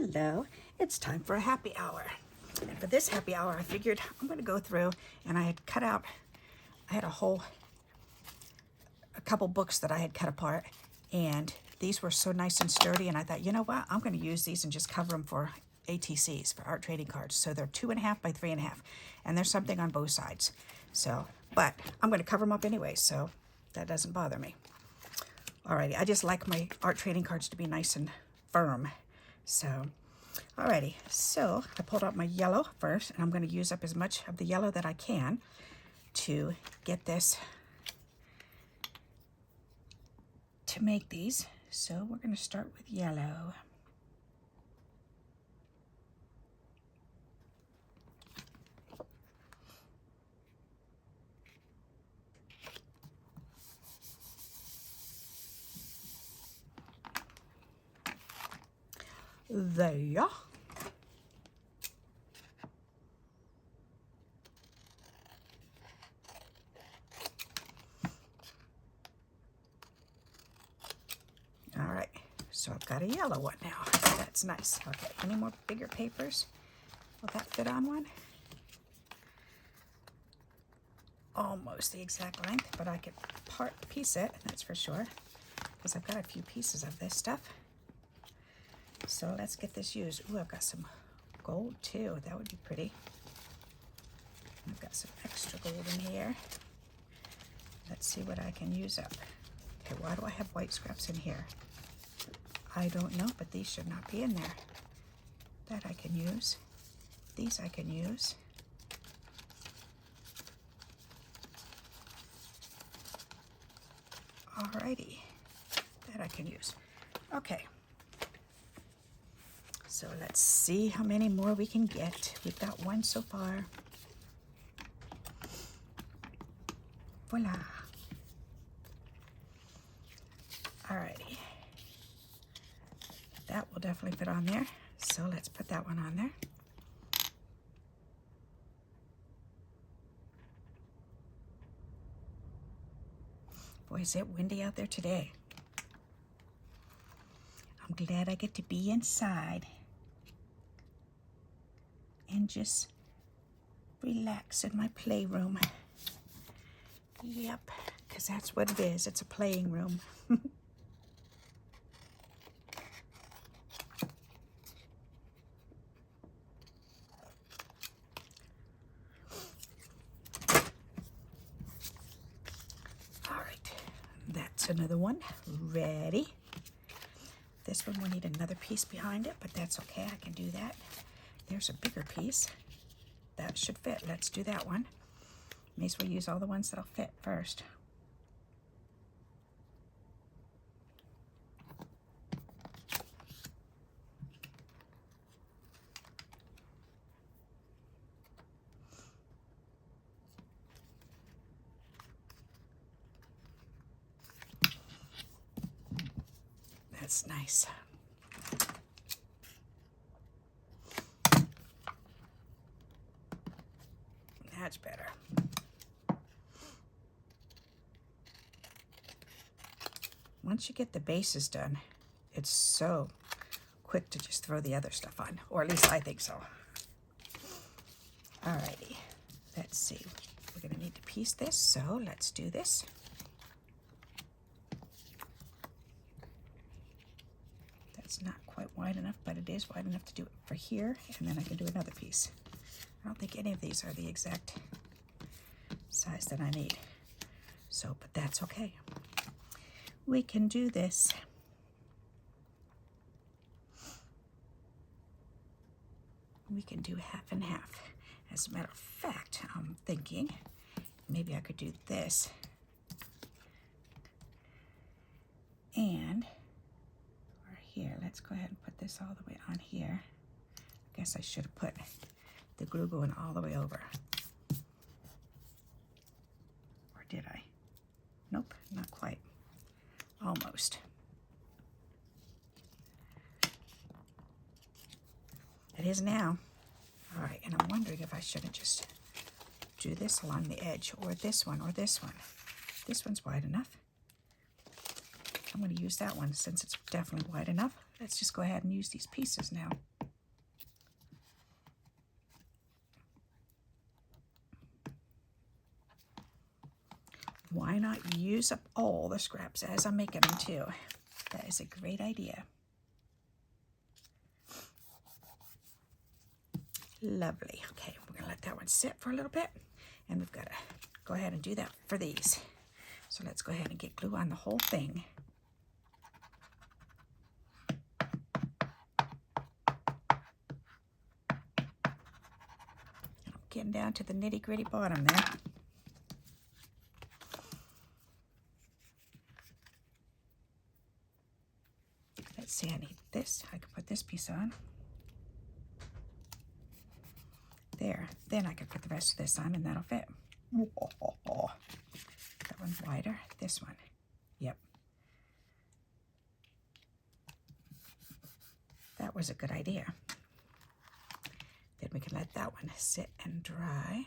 Hello, it's time for a happy hour. And for this happy hour, I figured I'm going to go through, and I had cut out, I had a couple books that I had cut apart, and these were so nice and sturdy, and I thought, you know what, I'm going to use these and just cover them for ATCs, for art trading cards. So they're 2.5 by 3.5, and there's something on both sides. So, but I'm going to cover them up anyway, so that doesn't bother me. Alrighty, I just like my art trading cards to be nice and firm. So, alrighty, so I pulled out my yellow first, and I'm going to use up as much of the yellow that I can to get this, to make these. So we're going to start with yellow. There. All right, so I've got a yellow one now. That's nice. Okay, any more bigger papers? Will that fit on one? Almost the exact length, but I could piece it, that's for sure, because I've got a few pieces of this stuff. So let's get this used. Ooh, I've got some gold too. That would be pretty. I've got some extra gold in here. Let's see what I can use up. Okay, why do I have white scraps in here? I don't know, but these should not be in there. That I can use. These I can use. Alrighty, that I can use. Okay. So let's see how many more we can get. We've got one so far. Voila. Alrighty. That will definitely fit on there. So let's put that one on there. Boy, is it windy out there today. I'm glad I get to be inside and just relax in my playroom. Yep, because that's what it is. It's a playing room. All right, that's another one. Ready? This one will need another piece behind it, but that's okay. I can do that. There's a bigger piece. That should fit. Let's do that one. May as well use all the ones that'll fit first. That's nice. That's better. Once you get the bases done, it's so quick to just throw the other stuff on, or at least I think so. Alrighty, let's see. We're gonna need to piece this, so let's do this. That's not quite wide enough, but it is wide enough to do it for here, and then I can do another piece. I don't think any of these are the exact size that I need. So, but that's okay. We can do this. We can do half and half. As a matter of fact, I'm thinking maybe I could do this. And here, let's go ahead and put this all the way on here. I guess I should have put the glue going all the way over. Or did I? Nope, not quite. Almost. It is now. All right, and I'm wondering if I shouldn't just do this along the edge, or this one, or this one. This one's wide enough. I'm going to use that one since it's definitely wide enough. let's just go ahead and use these pieces now. Why not use up all the scraps as I'm making them too? That is a great idea. Lovely. Okay, we're going to let that one sit for a little bit, and we've got to go ahead and do that for these. So let's go ahead and get glue on the whole thing. And I'm getting down to the nitty-gritty bottom there. Let's see, I need this. I can put this piece on. There. Then I can put the rest of this on, and that'll fit. That one's wider. This one. Yep. That was a good idea. Then we can let that one sit and dry.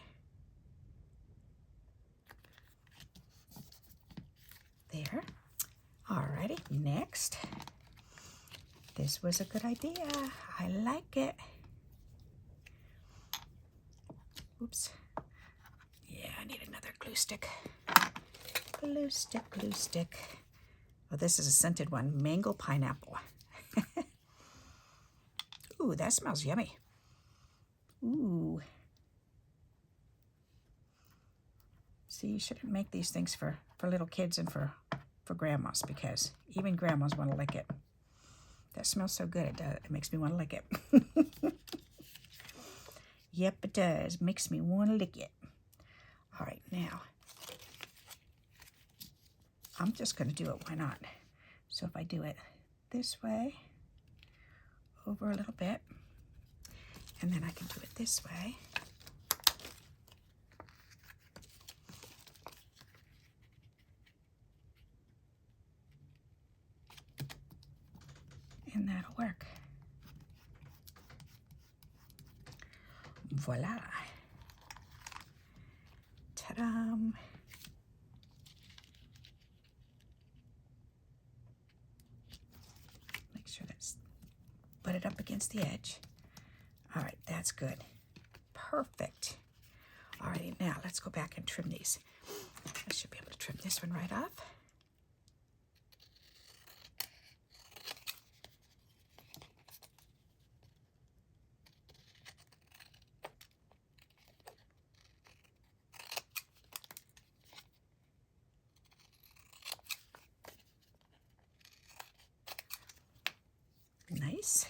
There. Alrighty, next. This was a good idea. I like it. Oops. Yeah, I need another glue stick. Glue stick, glue stick. Oh, this is a scented one. Mango pineapple. Ooh, that smells yummy. Ooh. See, you shouldn't make these things for little kids and for grandmas, because even grandmas want to lick it. That smells so good, it makes me want to lick it. Yep, it does. Makes me want to lick it. All right, now, I'm just going to do it. Why not? So if I do it this way, over a little bit, and then I can do it this way. And that'll work. Voila. Ta-da. Make sure that's butted up against the edge. All right, that's good. Perfect. All right, now let's go back and trim these. I should be able to trim this one right off. Nice.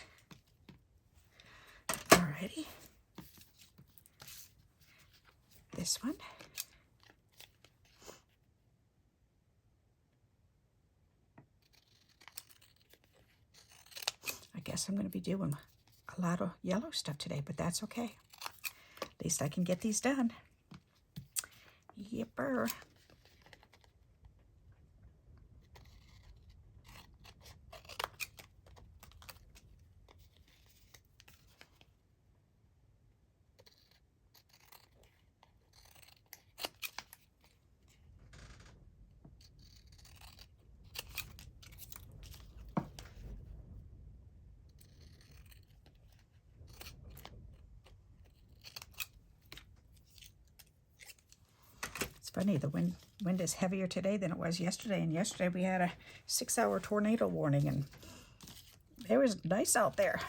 Alrighty. This one. I guess I'm going to be doing a lot of yellow stuff today, but that's okay. At least I can get these done. Yipper. Funny, the wind is heavier today than it was yesterday, and yesterday we had a 6-hour tornado warning, and it was nice out there.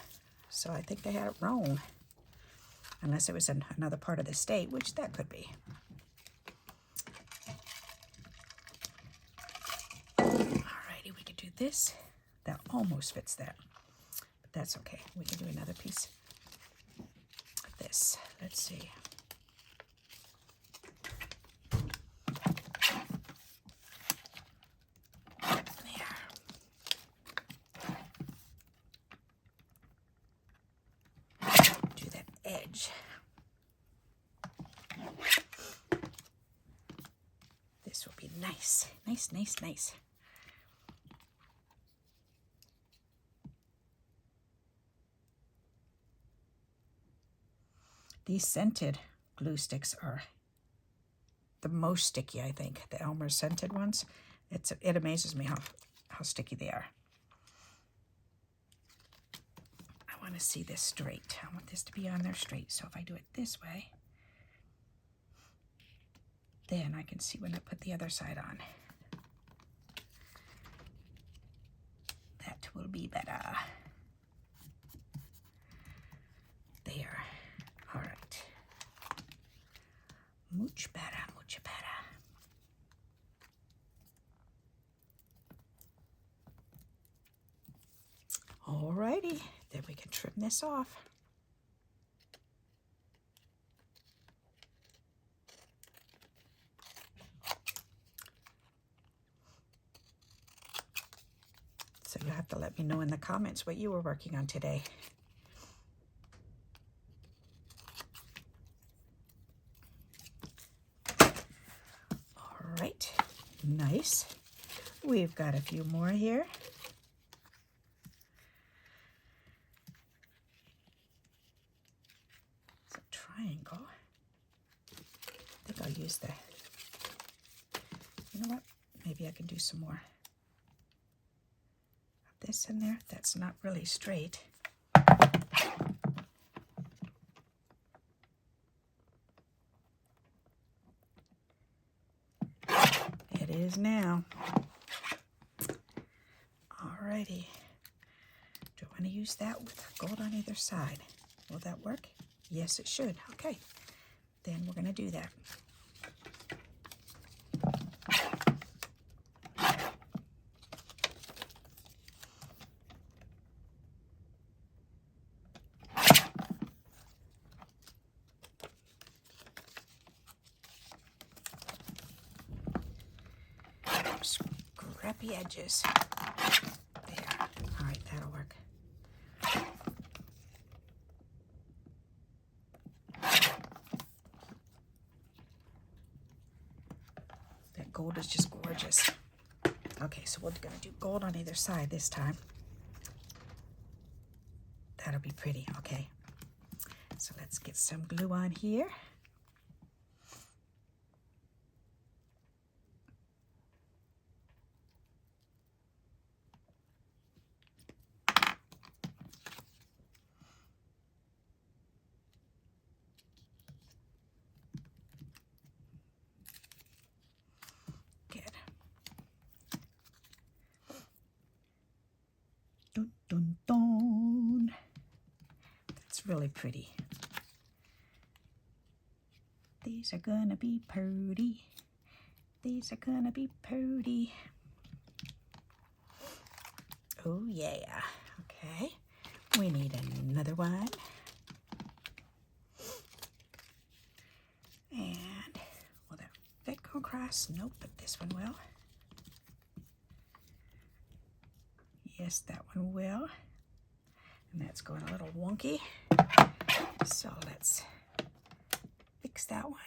So I think they had it wrong, unless it was in another part of the state, which that could be. Alrighty, we could do this. That almost fits that, but that's okay. We can do another piece of this. Let's see. Edge. This will be nice. Nice, nice, nice. These scented glue sticks are the most sticky, I think. The Elmer scented ones. It amazes me how sticky they are. want to see this straight. I want this to be on there straight. So if I do it this way, then I can see when I put the other side on. That will be better. There. All right. Much better, much better. Alrighty, then we can trim this off. So you'll have to let me know in the comments what you were working on today. All right, nice. We've got a few more here. It's a triangle. I think I'll use the, you know what? Maybe I can do some more. This in there, that's not really straight. It is now. Alrighty. Do I want to use that with gold on either side? Will that work? Yes, it should. Okay. Then we're going to do that. Scrappy edges. There. All right, that'll work. That gold is just gorgeous. Okay, so we're going to do gold on either side this time. That'll be pretty. Okay. So let's get some glue on here. Dun, dun, dun. That's really pretty. These are gonna be pretty. These are gonna be pretty. Oh yeah. Okay. We need another one. And will that fit go across? Nope, but this one will. Yes, that one will. And that's going a little wonky. So let's fix that one.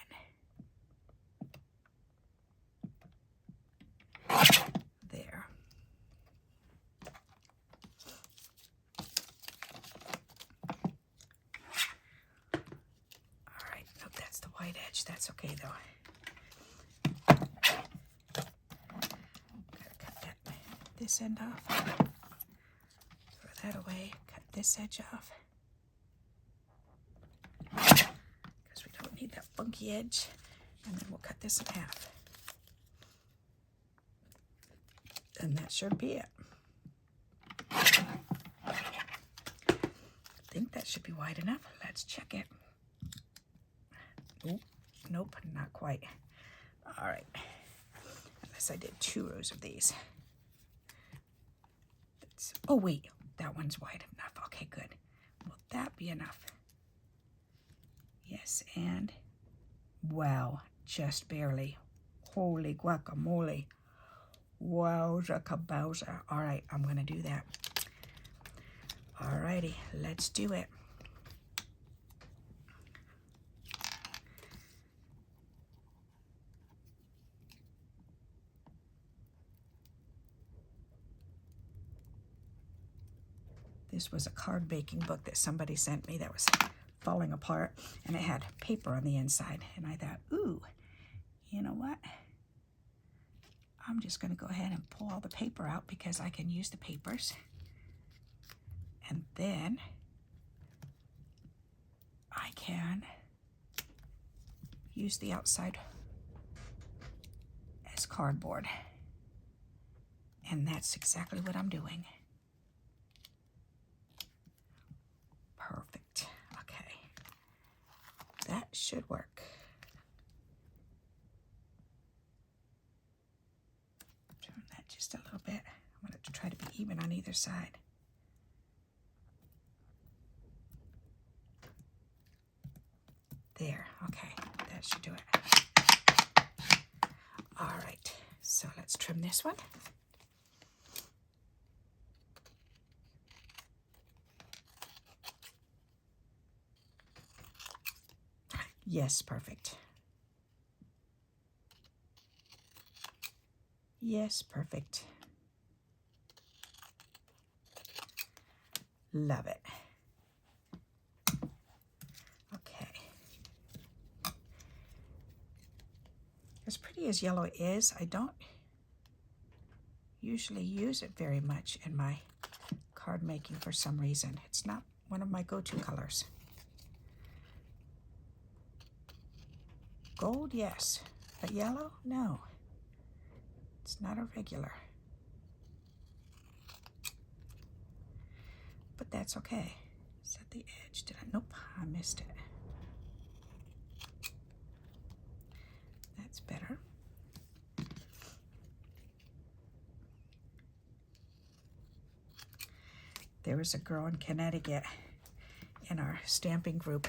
There. All right, nope, that's the white edge. That's okay though. Gotta cut this end off. That away, cut this edge off because we don't need that funky edge, and then we'll cut this in half, and that should be it. I think that should be wide enough. Let's check it. Nope, nope, not quite. All right, unless I did 2 rows of these. Oh wait, that one's wide enough. Okay, good. Will that be enough? Yes, and wow, just barely. Holy guacamole. Wowza kabowza. All right, I'm going to do that. All righty, let's do it. This was a card baking book that somebody sent me that was falling apart, and it had paper on the inside. And I thought, ooh, you know what? I'm just going to go ahead and pull all the paper out because I can use the papers. And then can use the outside as cardboard. And that's exactly what I'm doing. Perfect. Okay. That should work. Turn that just a little bit. I want it to try to be even on either side. There. Okay. That should do it. All right. So let's trim this one. Yes, perfect. Yes, perfect. Love it. Okay. As pretty as yellow is, I don't usually use it very much in my card making for some reason. It's not one of my go-to colors. Gold, yes, but yellow, no. It's not a regular. But that's okay. Is that the edge? Did I? Nope, I missed it. That's better. There was a girl in Connecticut in our stamping group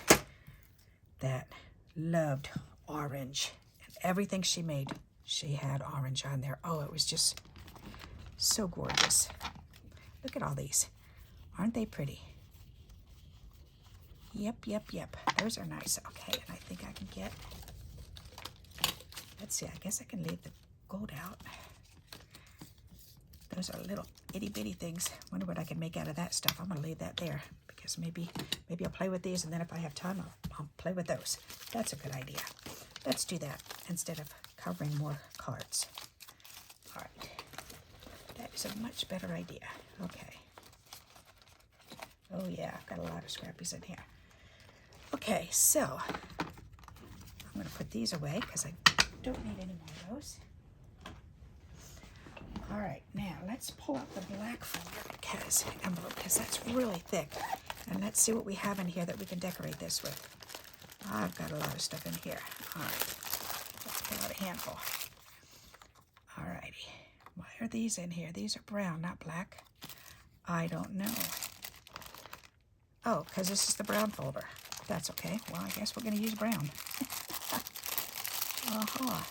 that loved orange. And everything she made, she had orange on there. Oh, it was just so gorgeous. Look at all these. Aren't they pretty? Yep, yep, yep. Those are nice. Okay, and I think I can get, let's see, I guess I can leave the gold out. Those are little itty bitty things. Wonder what I can make out of that stuff. I'm gonna leave that there because maybe I'll play with these, and then if I have time, I'll play with those. That's a good idea. Let's do that instead of covering more cards. All right, that is a much better idea. Okay. Oh yeah, I've got a lot of scrappies in here. Okay, so I'm gonna put these away because I don't need any more of those. All right, now let's pull out the black folder envelope because that's really thick. And let's see what we have in here that we can decorate this with. I've got a lot of stuff in here. All right, let's pull out a handful. All righty, why are these in here? These are brown, not black. I don't know. Oh, because this is the brown folder. That's okay. Well, I guess we're going to use brown. Uh-huh.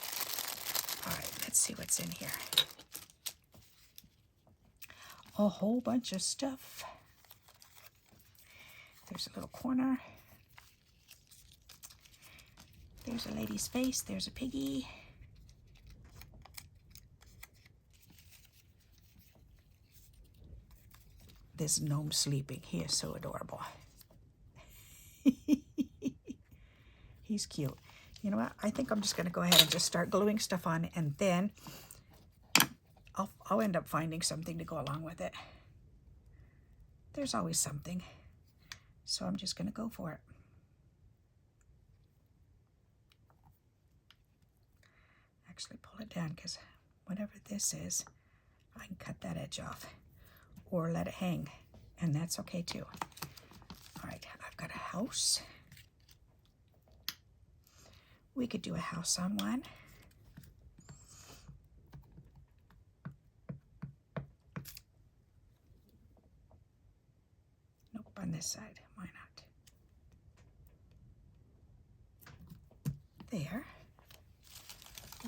All right, let's see what's in here. A whole bunch of stuff. There's a little corner. There's a lady's face. There's a piggy. This gnome sleeping. He is so adorable. He's cute. You know what? I think I'm just going to go ahead and just start gluing stuff on, and then I'll end up finding something to go along with it. There's always something. So I'm just going to go for it. Actually pull it down because whatever this is, I can cut that edge off or let it hang, and that's okay too. All right, I've got a house. We could do a house on one. Nope, on this side. Why not? There.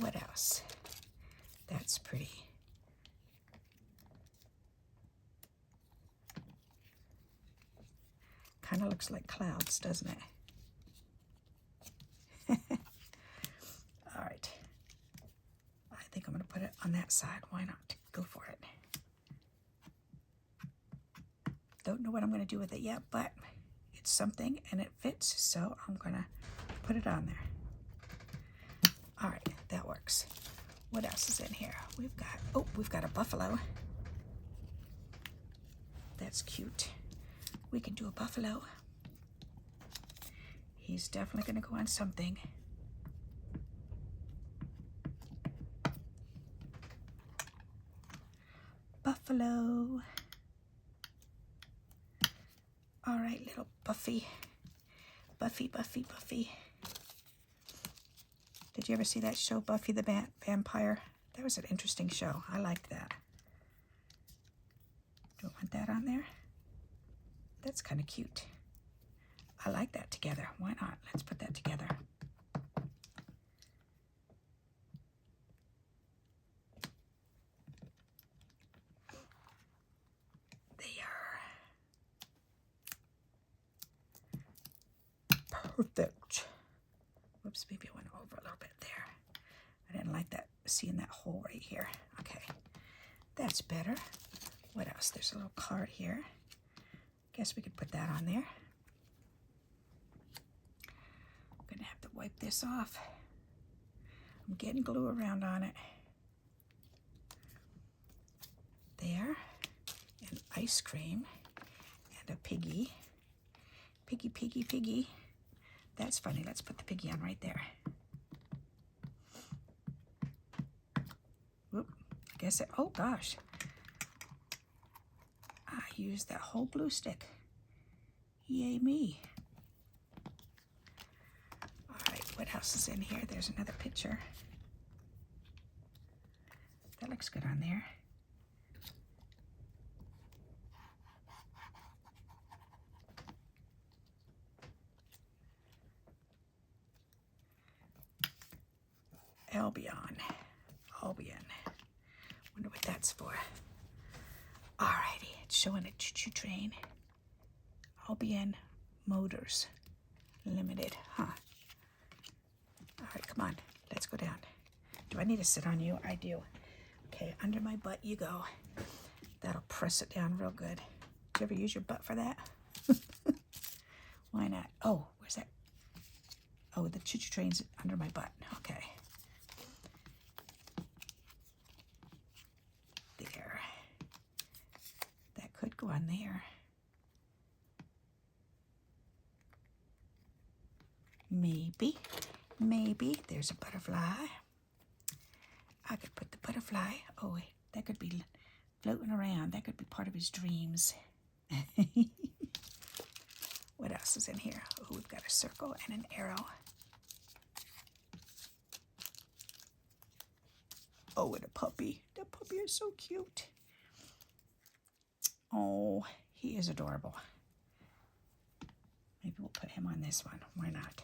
What else? That's pretty. Kind of looks like clouds, doesn't it? All right. I think I'm going to put it on that side. Why not? Go for it. Don't know what I'm going to do with it yet, but it's something and it fits, so I'm going to put it on there. All right, that works. What else is in here? We've got a buffalo. That's cute. We can do a buffalo. He's definitely going to go on something. Buffalo. All right, little Buffy. Buffy, Buffy, Buffy. Did you ever see that show, Buffy the Vampire? That was an interesting show. I liked that. Don't want that on there. That's kind of cute. I like that together. Why not? Let's put that together. There. Perfect. Whoops, maybe I went over a little bit there. I didn't like that, seeing that hole right here. Okay, that's better. What else? There's a little card here. Guess we could put that on there. I'm gonna have to wipe this off. I'm getting glue around on it. There, and ice cream, and a piggy. Piggy, piggy, piggy. That's funny. Let's put the piggy on right there. Whoop. I guess it, oh gosh. I used that whole glue stick. Yay me. All right, what else is in here? There's another picture. That looks good on there. Albion. Wonder what that's for. Alrighty, it's showing a choo-choo train. Albion Motors Limited, huh? Alright, come on, let's go down. Do I need to sit on you? I do. Okay, under my butt you go. That'll press it down real good. Did you ever use your butt for that? Why not? Oh, where's that? Oh, the choo-choo train's under my butt. Okay. There. That could go on there. Maybe. There's a butterfly. I could put the butterfly. Oh, wait. That could be floating around. That could be part of his dreams. What else is in here? Oh, we've got a circle and an arrow. Oh, and a puppy. The puppy is so cute. Oh, he is adorable. Maybe we'll put him on this one. Why not?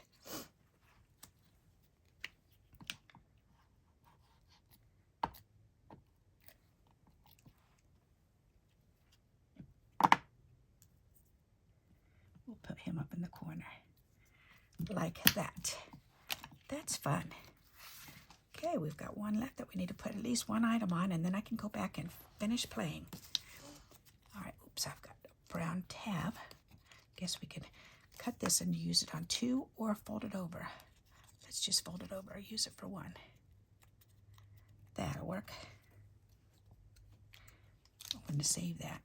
We'll put him up in the corner. Like that. That's fun. Okay, we've got one left that we need to put at least one item on, and then I can go back and finish playing. All right, oops, I've got a brown tab. Guess we could cut this and use it on two or fold it over. Let's just fold it over, use it for one. That'll work. I'm going to save that.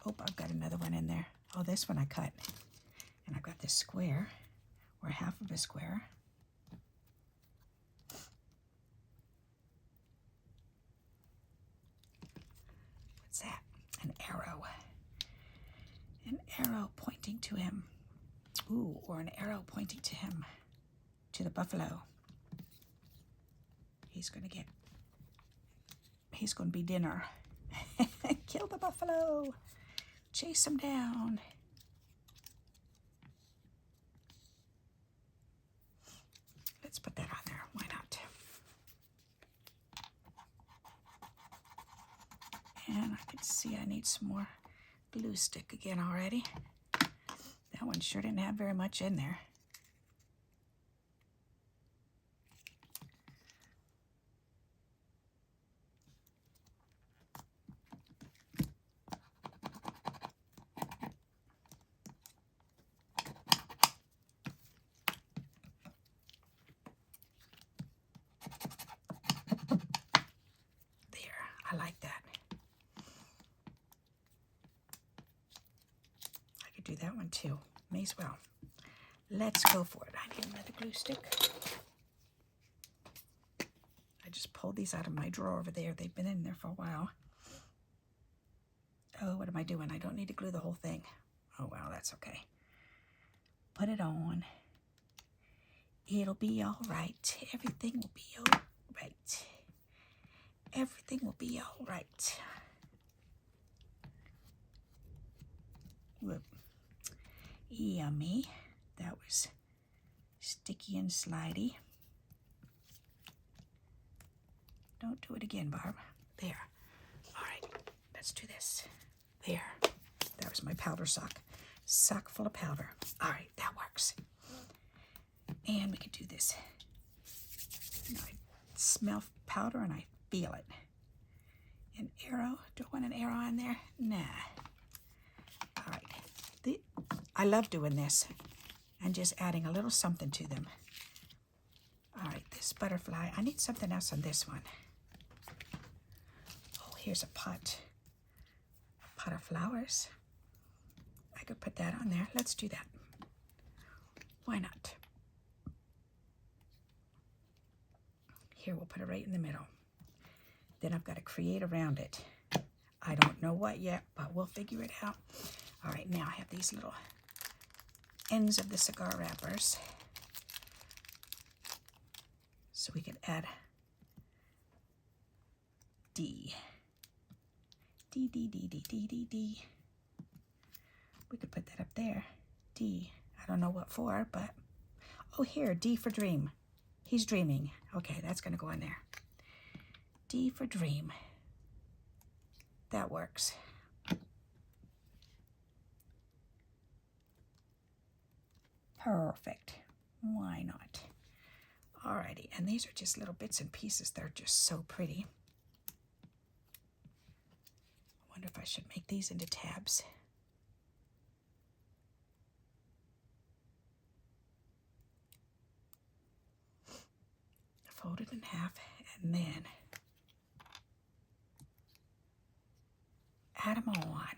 Oh, I've got another one in there. Oh, this one I cut. And I've got this square, or half of a square. What's that? An arrow. An arrow pointing to him. Ooh, or an arrow pointing to him. To the buffalo. He's going to be dinner. Kill the buffalo. Chase him down. Let's put that on there. Why not? And I can see I need some more glue stick again already. That one sure didn't have very much in there. I like that. that one too. May as well. Let's go for it. I need another glue stick. I just pulled these out of my drawer over there. They've been in there for a while. Oh, what am I doing? I don't need to glue the whole thing. Oh, well, that's okay. Put it on. It'll be all right. Everything will be all right. Everything will be all right. Whoop. Yummy. That was sticky and slidey. Don't do it again, Barb. There. All right, let's do this. There. That was my powder sock. Sock full of powder. All right, that works. And we can do this. Now I smell powder and I feel it. An arrow. Do I want an arrow on there? Nah. All right. I love doing this and just adding a little something to them. All right, this butterfly. I need something else on this one. Oh, here's a pot. A pot of flowers. I could put that on there. Let's do that. Why not? Here, we'll put it right in the middle. Then I've got to create around it. I don't know what yet, but we'll figure it out. All right, now I have these little ends of the cigar wrappers. So we could add D. D, D, D, D, D, D, D. We could put that up there. D. I don't know what for, but... Oh, here, D for dream. He's dreaming. Okay, that's going to go in there. D for dream. That works. Perfect. Why not? Alrighty, and these are just little bits and pieces. They're just so pretty. I wonder if I should make these into tabs. Fold it in half and then add them on.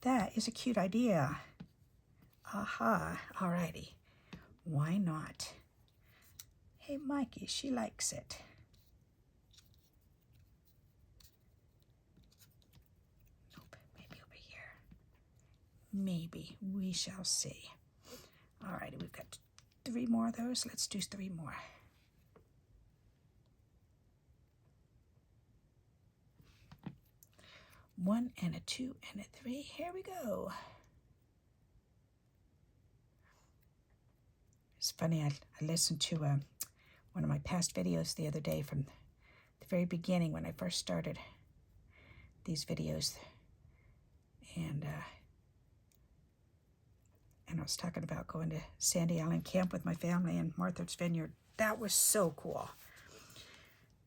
That is a cute idea. Aha, alrighty. Why not? Hey, Mikey, she likes it. Nope, maybe over here. Maybe, we shall see. Alrighty, we've got 3 more of those. Let's do 3 more. One and a 2 and a 3. Here we go. It's funny, I listened to one of my past videos the other day from the very beginning when I first started these videos. And I was talking about going to Sandy Island Camp with my family in Martha's Vineyard. That was so cool.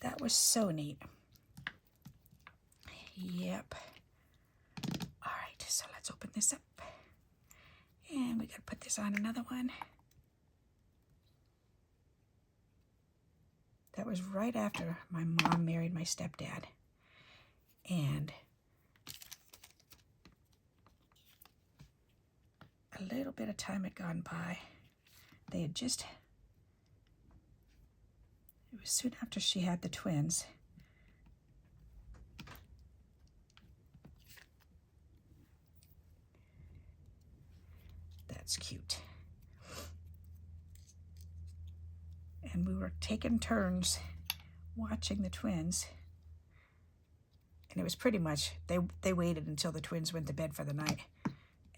That was so neat. Yep. All right, so let's open this up. And we got to put this on another one. That was right after my mom married my stepdad. And a little bit of time had gone by. They had just, it was soon after she had the twins. That's cute. And we were taking turns watching the twins. And it was pretty much, they waited until the twins went to bed for the night.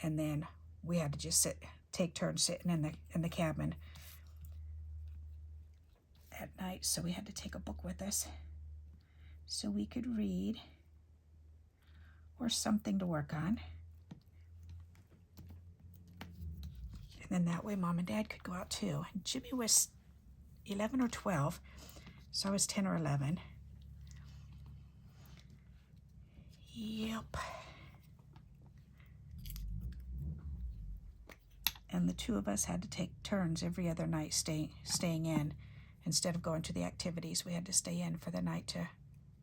And then we had to just take turns sitting in the cabin at night. So we had to take a book with us so we could read or something to work on. And then that way Mom and Dad could go out too. And Jimmy was 11 or 12, so I was 10 or 11. Yep. And the two of us had to take turns every other night staying in. Instead of going to the activities, we had to stay in for the night to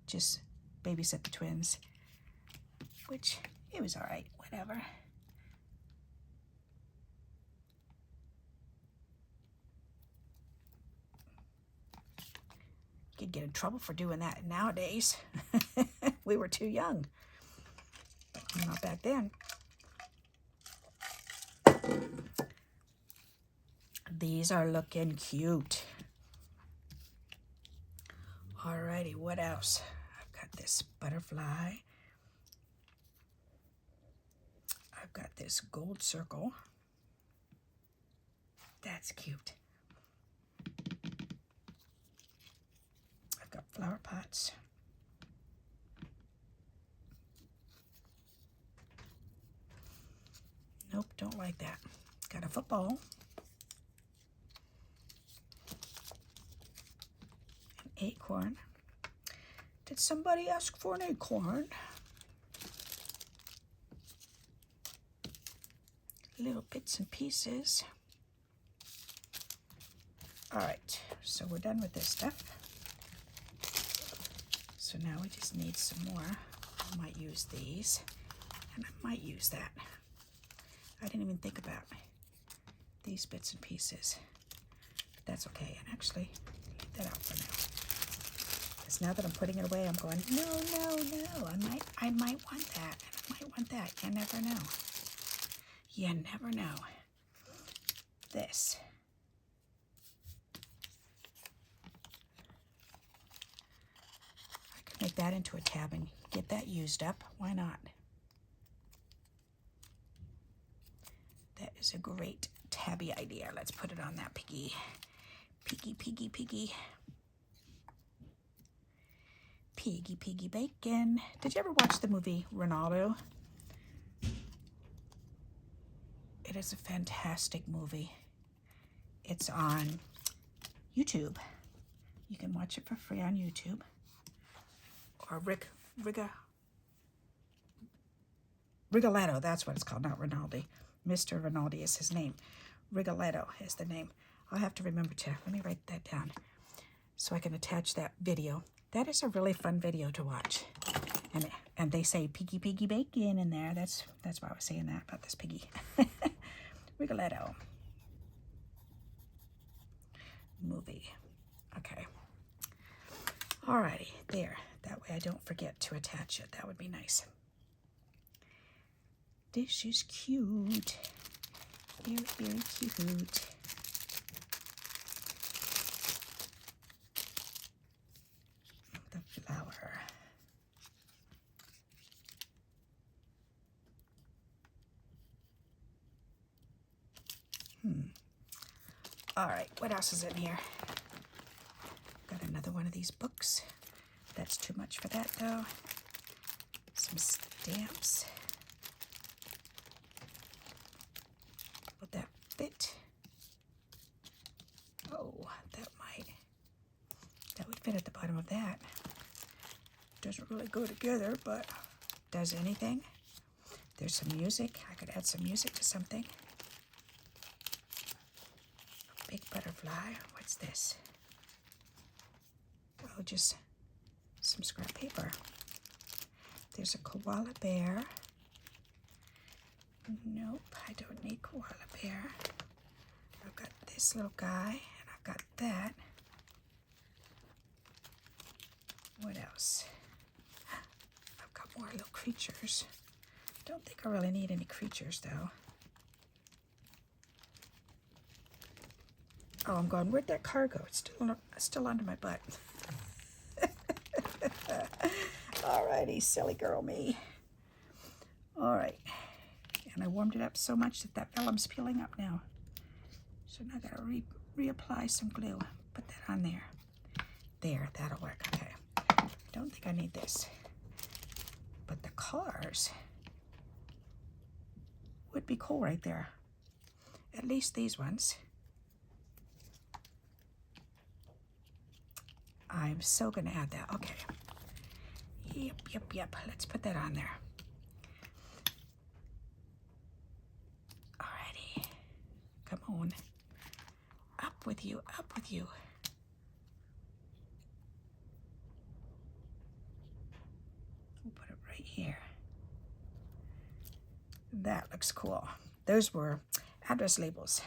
just babysit the twins. Which, it was all right, whatever. Could get in trouble for doing that nowadays. We were too young. Not back then. These are looking cute. Alrighty, what else? I've got this butterfly. I've got this gold circle. That's cute. I've got flower pots. Nope, don't like that. Got a football. An acorn. Did somebody ask for an acorn? Little bits and pieces. All right, so we're done with this stuff. So now we just need some more. I might use these, and I might use that. I didn't even think about these bits and pieces. But that's okay, and actually, leave that out for now. Because now that I'm putting it away, I'm going, no, I might want that, and I might want that. You never know. You never know. This. I could make that into a tab and get that used up. Why not? That is a great tabby idea. Let's put it on that piggy. Piggy. Piggy bacon. Did you ever watch the movie Ronaldo? It is a fantastic movie. It's on YouTube. You can watch it for free on YouTube. Or Rigoletto, that's what it's called, not Rinaldi. Mr. Rinaldi is his name. Rigoletto is the name. I'll have to remember to, let me write that down so I can attach that video. That is a really fun video to watch. And they say piggy bacon in there. That's why I was saying that about this piggy. Rigoletto. Movie. Okay. Alrighty, there. That way I don't forget to attach it. That would be nice. This is cute. Very cute. The flower. All right, what else is in here? Got another one of these books. That's too much for that, though. Some stamps. Would that fit? Oh, that would fit at the bottom of that. Doesn't really go together, but does anything. There's some music. I could add some music to something. Big butterfly. What's this? Oh, just some scrap paper. There's a koala bear. Nope, I don't need koala bear. I've got this little guy, and I've got that. What else? I've got more little creatures. Don't think I really need any creatures, though. Oh, I'm going, where'd that car go? It's still under my butt. Alrighty, silly girl me. Alright. And I warmed it up so much that vellum's peeling up now. So now I gotta reapply some glue. Put that on there. There, that'll work. Okay. I don't think I need this. But the cars would be cool right there. At least these ones. I'm so gonna add that. Okay. Yep. Let's put that on there. Alrighty. on. Up with you, up with you. We'll put it right here. That looks cool. Those were address labels,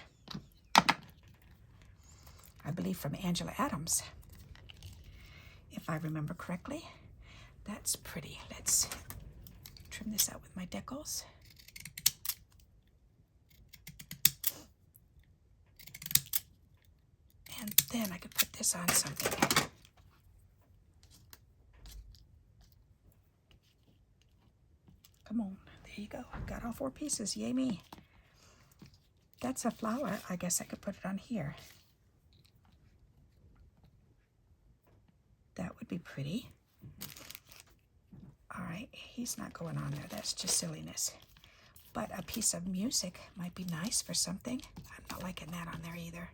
I believe from Angela Adams, if I remember correctly. That's pretty. Let's trim this out with my decals. And then I could put this on something. Come on, there you go. I've got all 4 pieces, yay me. That's a flower. I guess I could put it on here. That would be pretty. All right, he's not going on there. That's just silliness. But a piece of music might be nice for something. I'm not liking that on there either.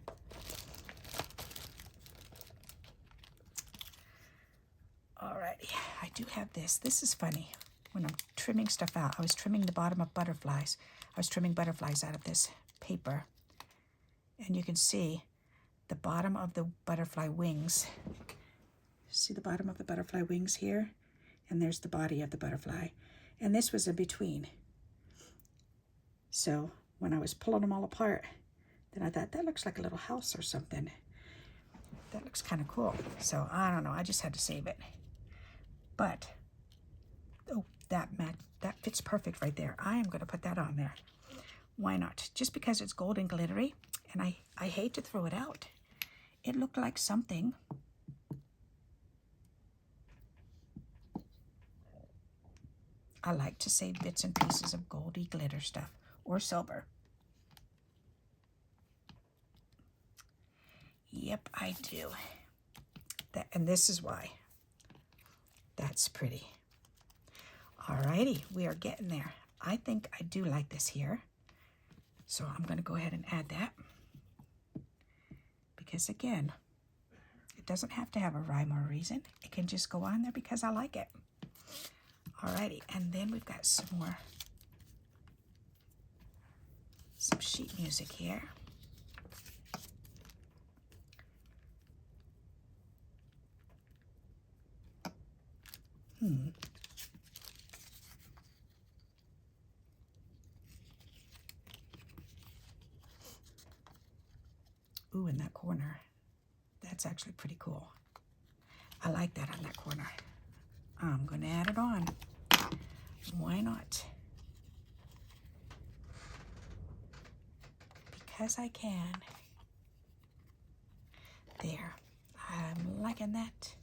Alrighty, I do have this. This is funny. When I'm trimming stuff out, I was trimming the bottom of butterflies. I was trimming butterflies out of this paper. And you can see the bottom of the butterfly wings. See the bottom of the butterfly wings here? And there's the body of the butterfly. And this was in between. So when I was pulling them all apart, then I thought, that looks like a little house or something. That looks kind of cool. So I don't know, I just had to save it. But, oh, that fits perfect right there. I am going to put that on there. Why not? Just because it's gold and glittery, and I hate to throw it out. It looked like something. I like to save bits and pieces of goldy glitter stuff, or silver. Yep, I do. And this is why. That's pretty. Alrighty, we are getting there. I think I do like this here. So I'm going to go ahead and add that. Because again, it doesn't have to have a rhyme or a reason. It can just go on there because I like it. Alrighty, and then we've got some sheet music here. Ooh, in that corner. That's actually pretty cool. I like that on that corner. I'm going to add it on. Why not? Because I can. There. I'm liking that.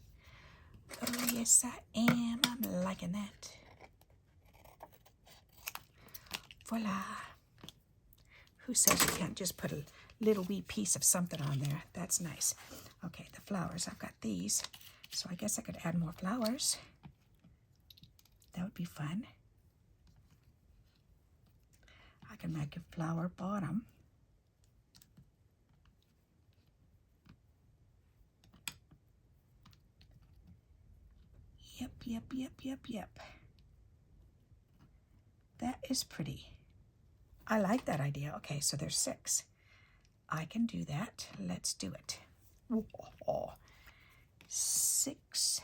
Oh, yes, I am. I'm liking that. Voila. Who says you can't just put a little wee piece of something on there? That's nice. Okay, the flowers. I've got these. So I guess I could add more flowers. That would be fun. I can make a flower bottom. Yep. That is pretty. I like that idea. Okay, so there's 6. I can do that. Let's do it. Oh, 6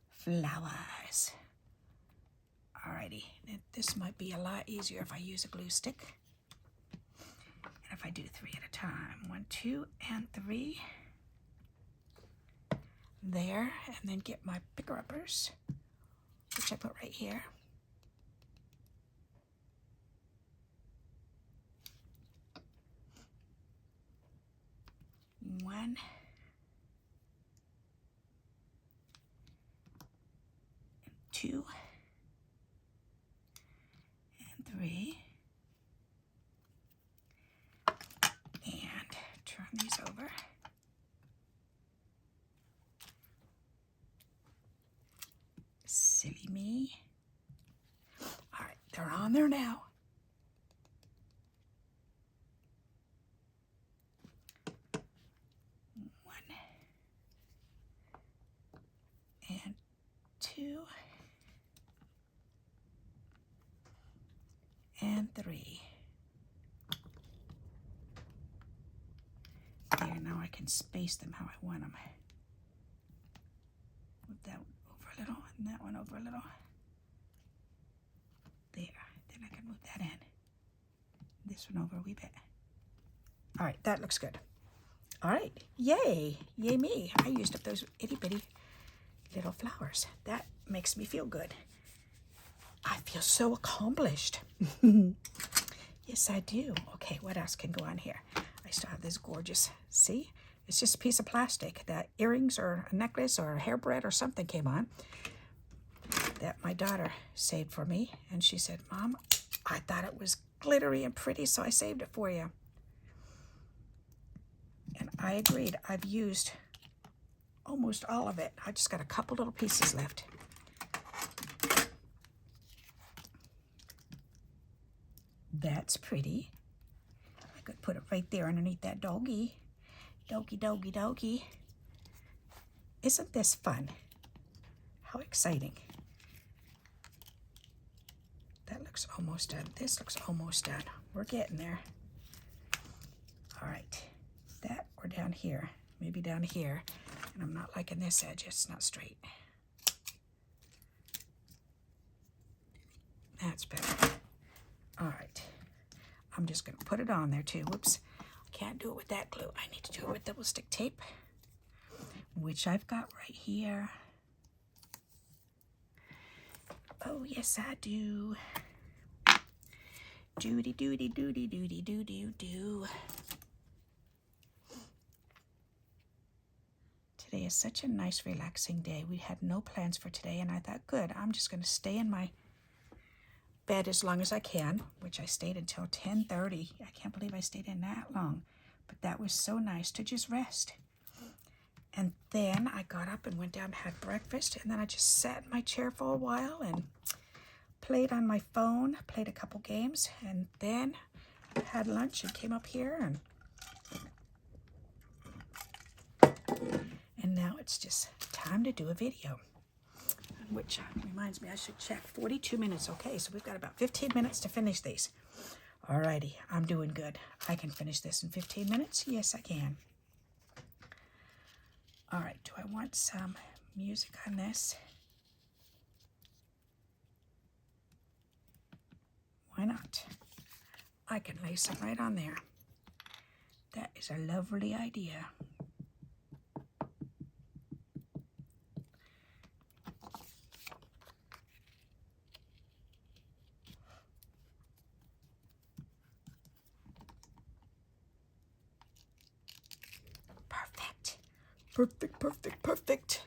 flowers. Alrighty, this might be a lot easier if I use a glue stick. And if I do 3 at a time. 1, 2, and 3. There, and then get my picker-uppers, which I put right here. One. 2. And 3. And turn these over. Silly me. All right, they're on there now. One and 2 and 3. I can space them how I want them. Move that one over a little and that one over a little. There. Then I can move that in. This one over a wee bit. All right, that looks good. All right, yay, yay me. I used up those itty bitty little flowers. That makes me feel good. I feel so accomplished. Yes, I do. Okay, what else can go on here? I still have this gorgeous, see? It's just a piece of plastic that earrings or a necklace or a hairbread or something came on that my daughter saved for me. And she said, Mom, I thought it was glittery and pretty, so I saved it for you. And I agreed. I've used almost all of it. I just got a couple little pieces left. That's pretty. I could put it right there underneath that doggy. Doggy, doggy, doggy. Isn't this fun? How exciting. That looks almost done. This looks almost done. We're getting there. All right. That or down here. Maybe down here. And I'm not liking this edge. It's not straight. That's better. All right. I'm just going to put it on there too. Whoops. Can't do it with that glue. I need to do it with double stick tape, which I've got right here. Oh, yes, I do. Doody, doody, doody, doody, doody, doo. Today is such a nice, relaxing day. We had no plans for today, and I thought, good, I'm just going to stay in my bed as long as I can, which I stayed until 10:30. I can't believe I stayed in that long, but that was so nice to just rest. And then I got up and went down and had breakfast, and then I just sat in my chair for a while and played on my phone, played a couple games, and then had lunch and came up here, and now it's just time to do a video. Which reminds me, I should check. 42 minutes. Okay, so we've got about 15 minutes to finish these. Alrighty, I'm doing good. I can finish this in 15 minutes. Yes, I can. Alright, do I want some music on this? Why not? I can lay some right on there. That is a lovely idea. Perfect, perfect, perfect.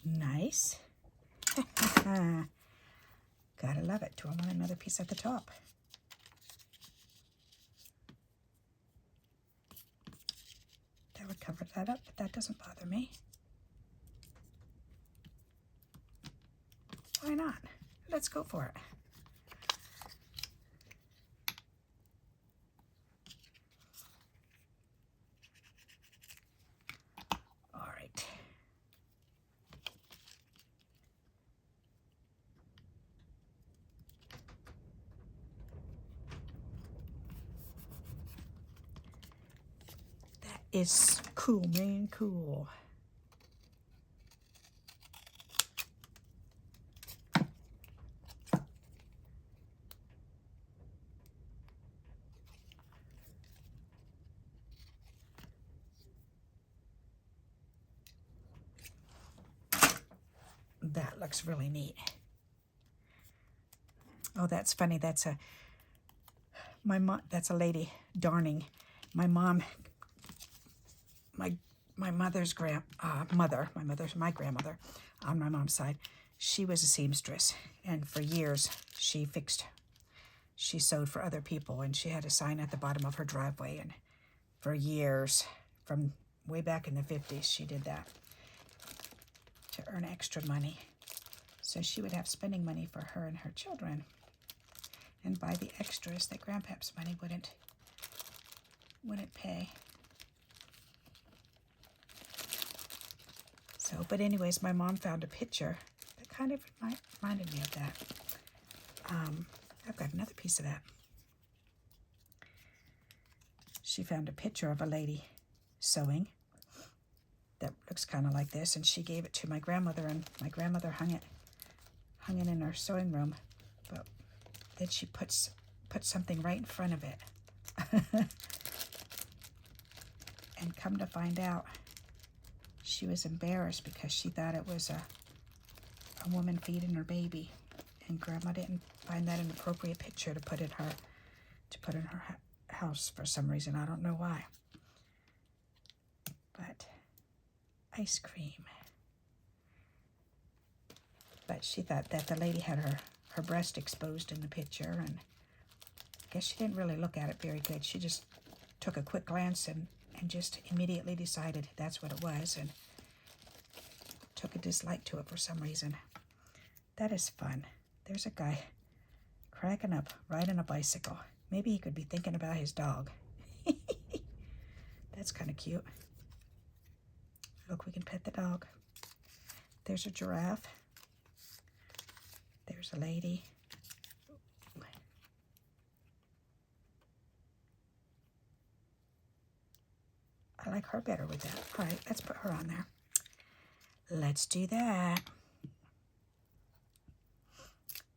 Nice. Gotta love it. Do I want another piece at the top? That would cover that up, but that doesn't bother me. Why not? Let's go for it. Is cool, man, cool. That looks really neat. Oh, that's funny. That's my mom. That's a lady darning. My mom. My mother's my grandmother on my mom's side, she was a seamstress, and for years she sewed for other people, and she had a sign at the bottom of her driveway, and for years, from way back in the 50s, she did that to earn extra money. So she would have spending money for her and her children, and buy the extras that Grandpap's money wouldn't pay. So, but anyways, my mom found a picture that kind of reminded me of that. I've got another piece of that. she found a picture of a lady sewing that looks kind of like this, and she gave it to my grandmother, and my grandmother hung it in her sewing room. But then she put something right in front of it. And come to find out, she was embarrassed because she thought it was a woman feeding her baby, and Grandma didn't find that an appropriate picture to put in her house for some reason. I don't know why. But ice cream. But she thought that the lady had her breast exposed in the picture, and I guess she didn't really look at it very good. She just took a quick glance and just immediately decided that's what it was, and took a dislike to it for some reason. That is fun. There's a guy cracking up, riding a bicycle. Maybe he could be thinking about his dog. That's kind of cute. Look, we can pet the dog. There's a giraffe. There's a lady. I like her better with that. All right, let's put her on there. Let's do that.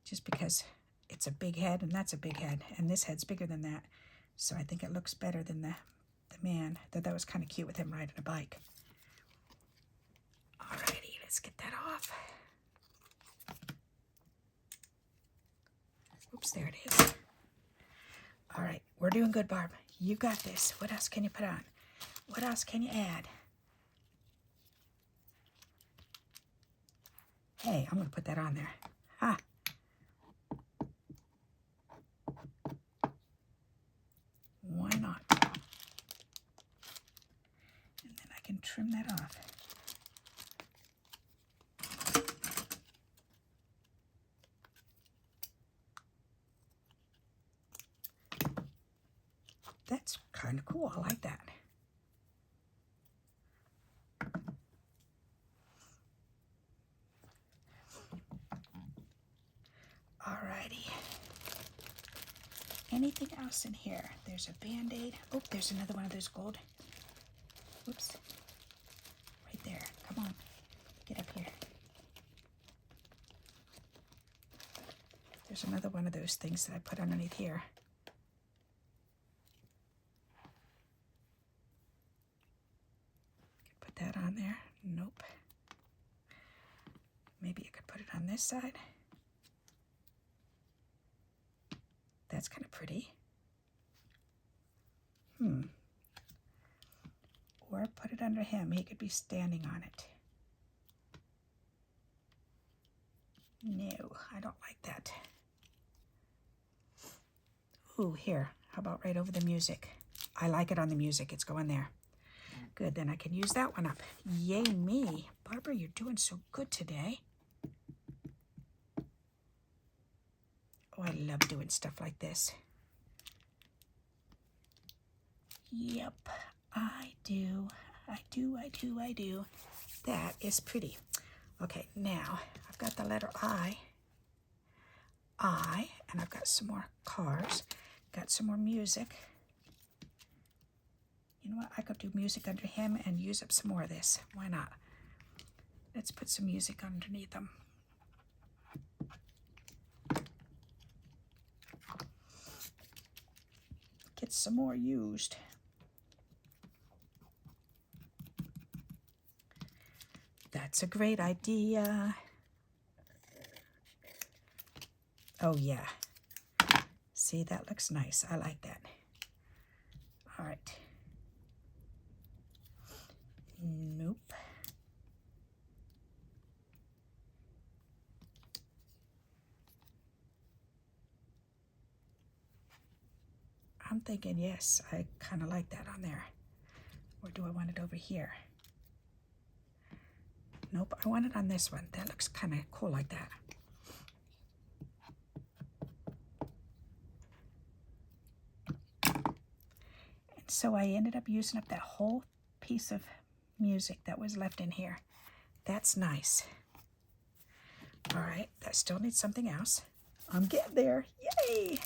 Just because it's a big head, and that's a big head, and this head's bigger than that. So I think it looks better than the man. That was kind of cute with him riding a bike. Alrighty, let's get that off. Oops, there it is. All right, we're doing good, Barb. You got this. What else can you put on? What else can you add? Hey, I'm going to put that on there. Ha! Why not? And then I can trim that off. That's kind of cool. I like that. Alrighty. Anything else in here? There's a Band-Aid. Oh, there's another one of those gold. Whoops. Right there. Come on. Get up here. There's another one of those things that I put underneath here. Put that on there. Nope. Maybe you could put it on this side. That's kind of pretty. Or put it under him. He could be standing on it. No, I don't like that. Ooh, here. How about right over the music? I like it on the music. It's going there. Good, then I can use that one up. Yay me. Barbara, you're doing so good today. Oh, I love doing stuff like this. Yep, I do. I do. That is pretty. Okay, now I've got the letter I, and I've got some more cars, got some more music. You know what? I could do music under him and use up some more of this. Why not? Let's put some music underneath them. Get some more used. That's a great idea. Oh yeah. See, that looks nice. I like that. All right. Nope. I'm thinking, yes, I kind of like that on there. Or do I want it over here? Nope, I want it on this one. That looks kind of cool like that. And so I ended up using up that whole piece of music that was left in here. That's nice. All right, that still needs something else. I'm getting there. Yay!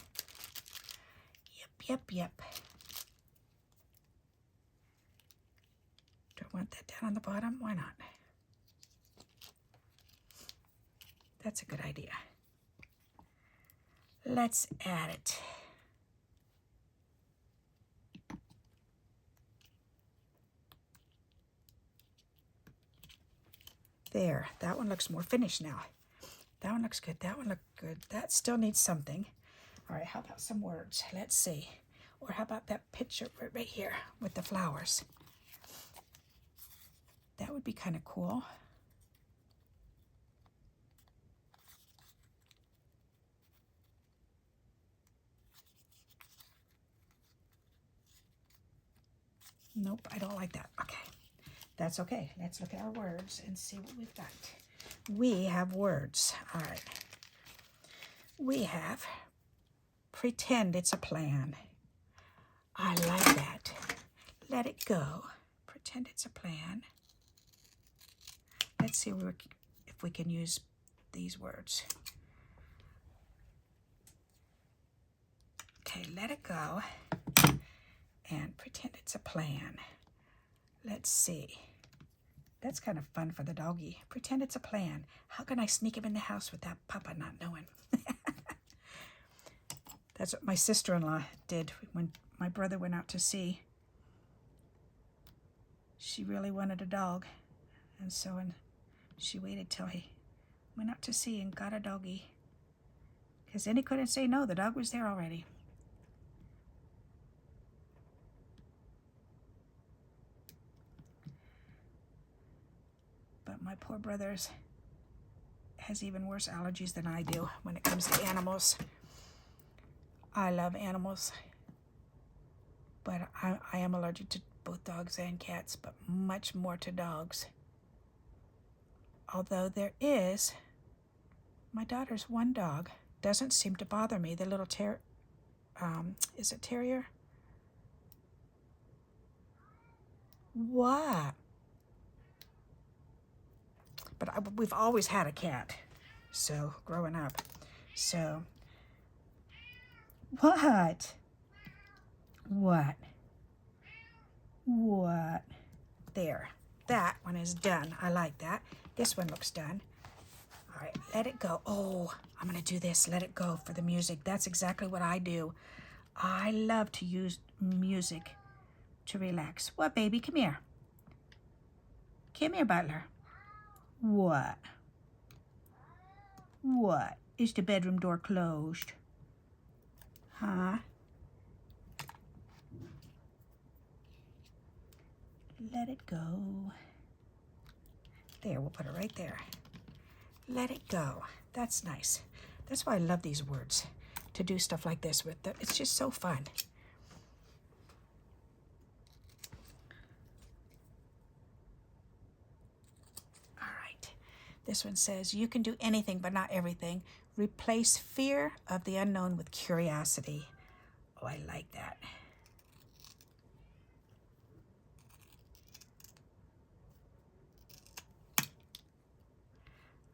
Yep. Do I want that down on the bottom? Why not? That's a good idea. Let's add it. There, that one looks more finished now. That one looks good, that one looks good. That still needs something. All right, how about some words? Let's see. Or how about that picture right here with the flowers? That would be kind of cool. Nope, I don't like that. Okay, that's okay. Let's look at our words and see what we've got. We have words. All right. We have pretend it's a plan. I like that. Let it go. Pretend it's a plan. Let's see if we can use these words. Okay, let it go and pretend it's a plan. Let's see. That's kind of fun for the doggy. Pretend it's a plan. How can I sneak him in the house without Papa not knowing? That's what my sister-in-law did when my brother went out to sea. She really wanted a dog, and so she waited till he went out to sea and got a doggy. Because then he couldn't say no, the dog was there already. But my poor brother has even worse allergies than I do when it comes to animals. I love animals, but I am allergic to both dogs and cats, but much more to dogs. Although there is, my daughter's one dog doesn't seem to bother me. The little is it terrier? What? But we've always had a cat, so growing up. So, what? What? What? There. That one is done. I like that. This one looks done. All right, let it go. Oh, I'm going to do this. Let it go for the music. That's exactly what I do. I love to use music to relax. What, baby? Come here. Come here, Butler. What? What? Is the bedroom door closed? Huh? Let it go. There, we'll put it right there. Let it go. That's nice. That's why I love these words, to do stuff like this with them. It's just so fun. All right. This one says, you can do anything but not everything. Replace fear of the unknown with curiosity. Oh, I like that.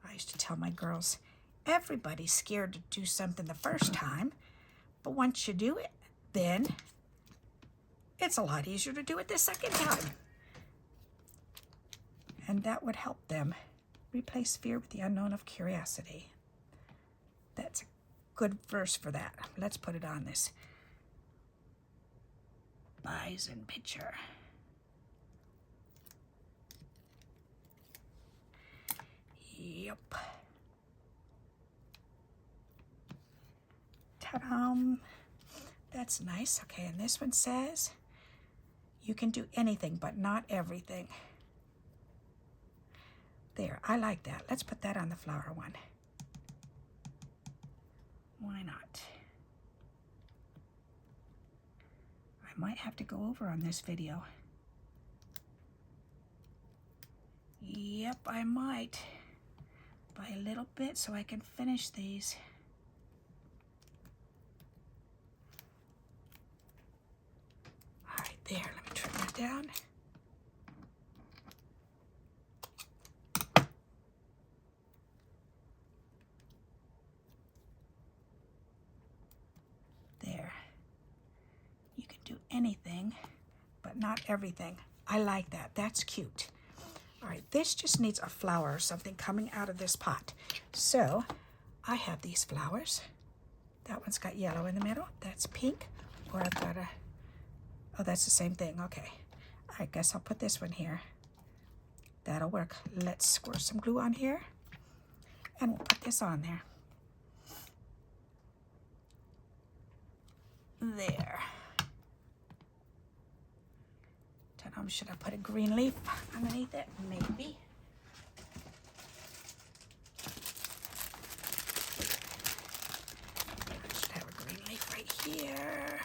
I used to tell my girls, everybody's scared to do something the first time, but once you do it, then it's a lot easier to do it the second time. And that would help them replace fear with the unknown of curiosity. That's a good verse for that. Let's put it on this bison picture. Yep. Ta-da! That's nice. Okay, and this one says, you can do anything but not everything. There, I like that. Let's put that on the flower one. Why not? I might have to go over on this video. Yep, I might. By a little bit so I can finish these. All right, there, let me trim that down. There. You can do anything, but not everything. I like that. That's cute. All right, this just needs a flower or something coming out of this pot. So I have these flowers. That one's got yellow in the middle. That's pink. Or I've got a, oh, that's the same thing. Okay. I guess I'll put this one here. That'll work. Let's squirt some glue on here. And we'll put this on there. There. Should I put a green leaf underneath it? Maybe. I should have a green leaf right here.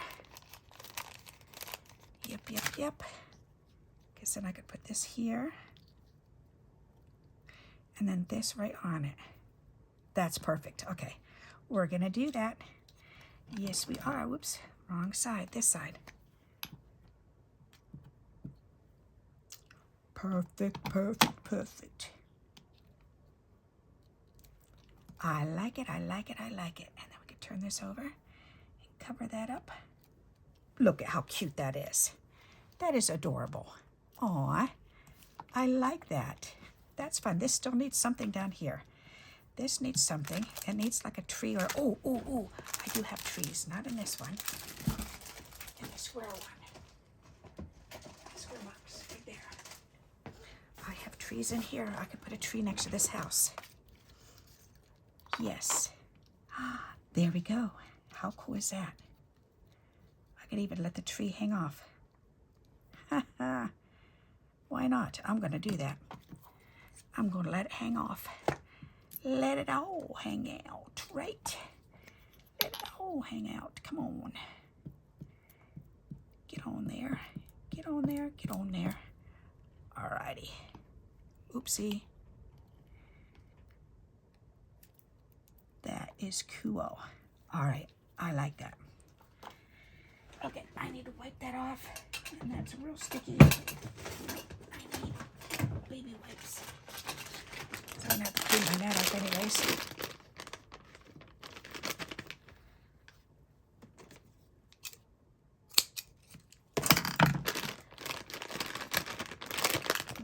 Yep. Guess then I could put this here. And then this right on it. That's perfect. Okay, we're gonna do that. Yes, we are. Whoops, wrong side, this side. Perfect. I like it. And then we can turn this over and cover that up. Look at how cute that is. That is adorable. Aw, I like that. That's fun. This still needs something down here. This needs something. It needs like a tree or, oh, I do have trees. Not in this one. In the square one. Square box, right there. I have trees in here. I could put a tree next to this house. Yes. There we go. How cool is that? I could even let the tree hang off. Why not? I'm going to do that. I'm going to let it hang off. Let it all hang out, right? Let it all hang out. Come on. Get on there. Get on there. Get on there. Alrighty. Oopsie. That is cool. Alright, I like that. Okay, I need to wipe that off. And that's real sticky. I need baby wipes. So I'm going to have to clean my mat up anyways.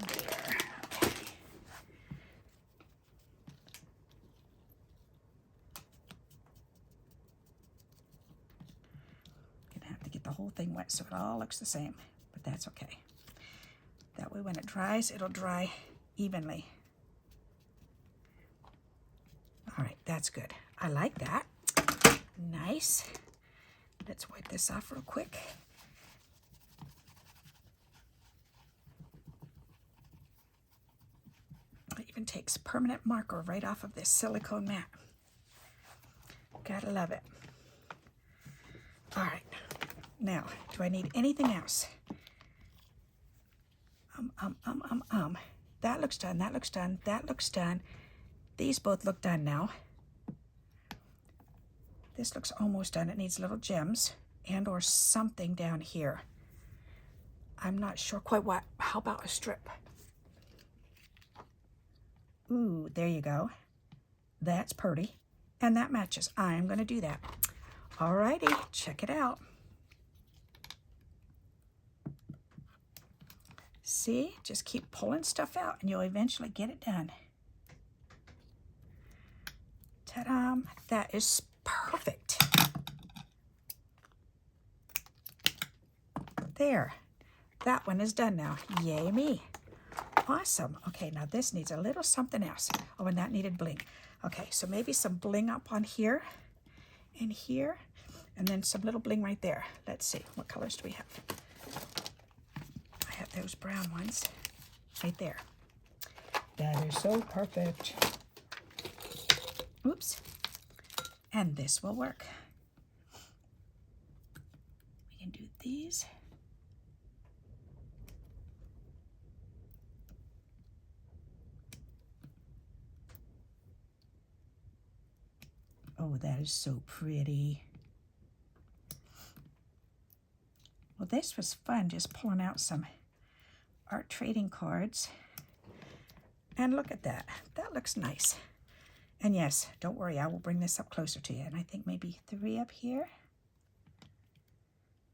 There. Okay. Gonna have to get the whole thing wet so it all looks the same, but that's okay. That way when it dries, it'll dry evenly. All right, that's good. I like that. Nice. Let's wipe this off real quick. It even takes permanent marker right off of this silicone mat. Gotta love it. All right, now, do I need anything else? That looks done, that looks done, that looks done. These both look done now. This looks almost done. It needs little gems and or something down here. I'm not sure quite what. How about a strip? Ooh, there you go. That's pretty. And that matches. I'm going to do that. Alrighty, check it out. See, just keep pulling stuff out and you'll eventually get it done. Ta-da! That is perfect. There. That one is done now. Yay me. Awesome. Okay, now this needs a little something else. Oh, and that needed bling. Okay, so maybe some bling up on here and here, and then some little bling right there. Let's see. What colors do we have? I have those brown ones right there. That is so perfect. Oops. And this will work. We can do these. Oh, that is so pretty. Well, this was fun, just pulling out some art trading cards. And look at that. That looks nice. And yes, don't worry, I will bring this up closer to you. And I think maybe 3 up here.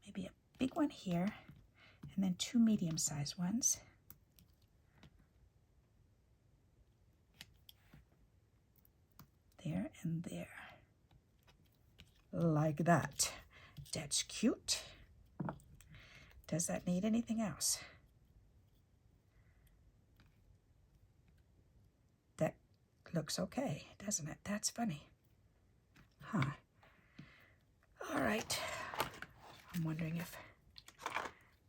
Maybe a big one here. and then 2 medium-sized ones. There and there. Like that. That's cute. Does that need anything else? That looks okay, doesn't it? That's funny. Huh. All right. I'm wondering if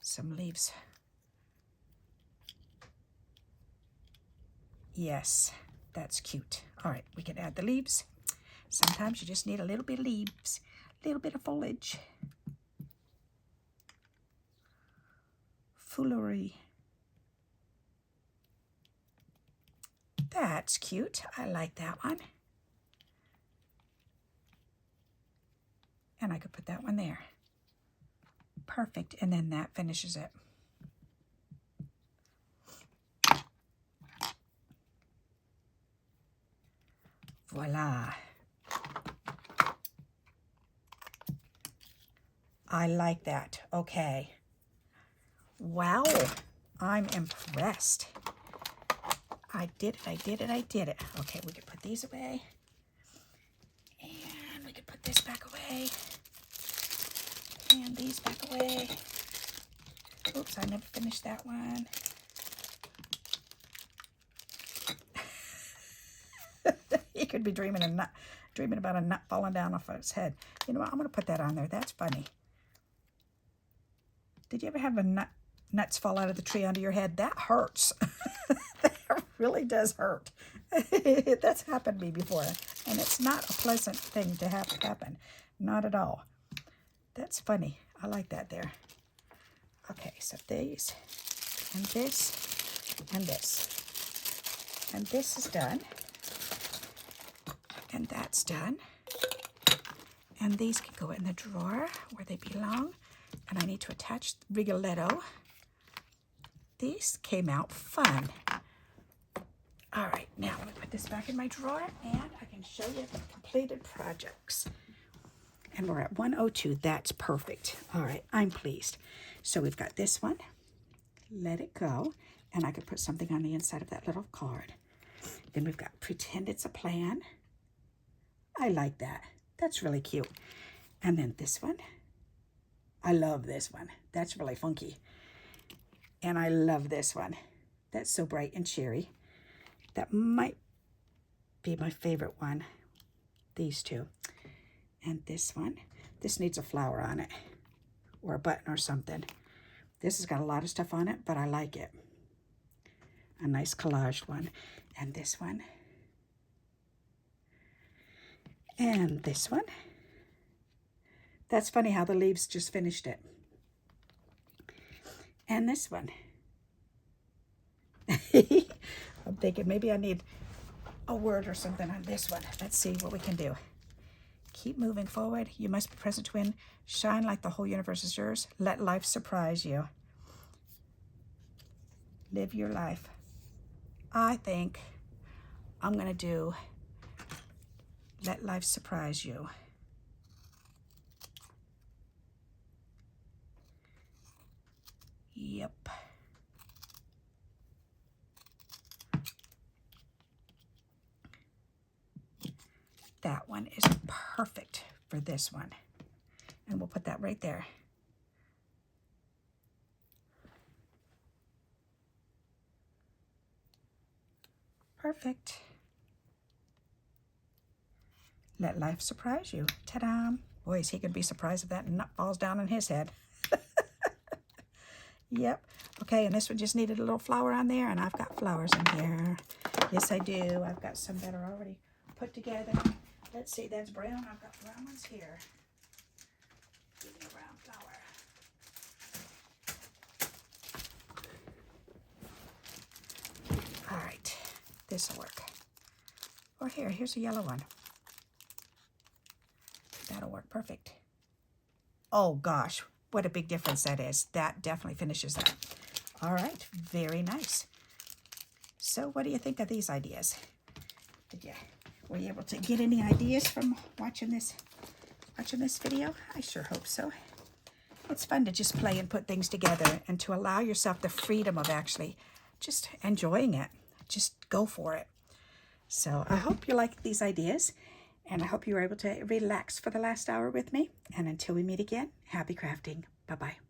some leaves. Yes, that's cute. All right, we can add the leaves. Sometimes you just need a little bit of leaves, a little bit of foliage. Foolery. That's cute. I like that one. And I could put that one there. Perfect. And then that finishes it. Voila. I like that. Okay. Wow. I'm impressed. I did it. Okay, we can put these away. And we can put this back away. And these back away. Oops, I never finished that one. He could be dreaming about a nut falling down off of his head. You know what? I'm going to put that on there. That's funny. Did you ever have nuts fall out of the tree onto your head? That hurts. That really does hurt. That's happened to me before. And it's not a pleasant thing to have happen. Not at all. That's funny. I like that there. Okay, so these, and this, and this. And this is done. And that's done. And these can go in the drawer where they belong. And I need to attach Rigoletto. These came out fun. All right, now let me put this back in my drawer and I can show you the completed projects. And we're at 102. That's perfect. All right, I'm pleased. So we've got this one. Let it go. And I could put something on the inside of that little card. Then we've got Pretend It's a Plan. I like that. That's really cute. And then this one. I love this one. That's really funky. And I love this one. That's so bright and cheery. That might be my favorite one. These two. And this one. This needs a flower on it. Or a button or something. This has got a lot of stuff on it, but I like it. A nice collaged one. And this one. And this one. That's funny how the leaves just finished it. And this one. I'm thinking maybe I need a word or something on this one. Let's see what we can do. Keep moving forward. You must be present to win. Shine like the whole universe is yours. Let life surprise you. Live your life. I think I'm going to do Let Life Surprise You. Yep. That one is perfect for this one. And we'll put that right there. Perfect. Let life surprise you. Ta-da! Boys, he could be surprised if that nut falls down on his head. Yep. Okay, and this one just needed a little flower on there, and I've got flowers in here. Yes, I do. I've got some that are already put together. Let's see, that's brown. I've got brown ones here. Give me a brown flower. All right, this will work. Or here's a yellow one. That'll work perfect. Oh gosh, what a big difference that is. That definitely finishes that. All right, very nice. So what do you think of these ideas? Were you able to get any ideas from watching this video? I sure hope so. it's fun to just play and put things together and to allow yourself the freedom of actually just enjoying it. Just go for it. So I hope you like these ideas, and I hope you were able to relax for the last hour with me. And until we meet again, happy crafting. Bye-bye.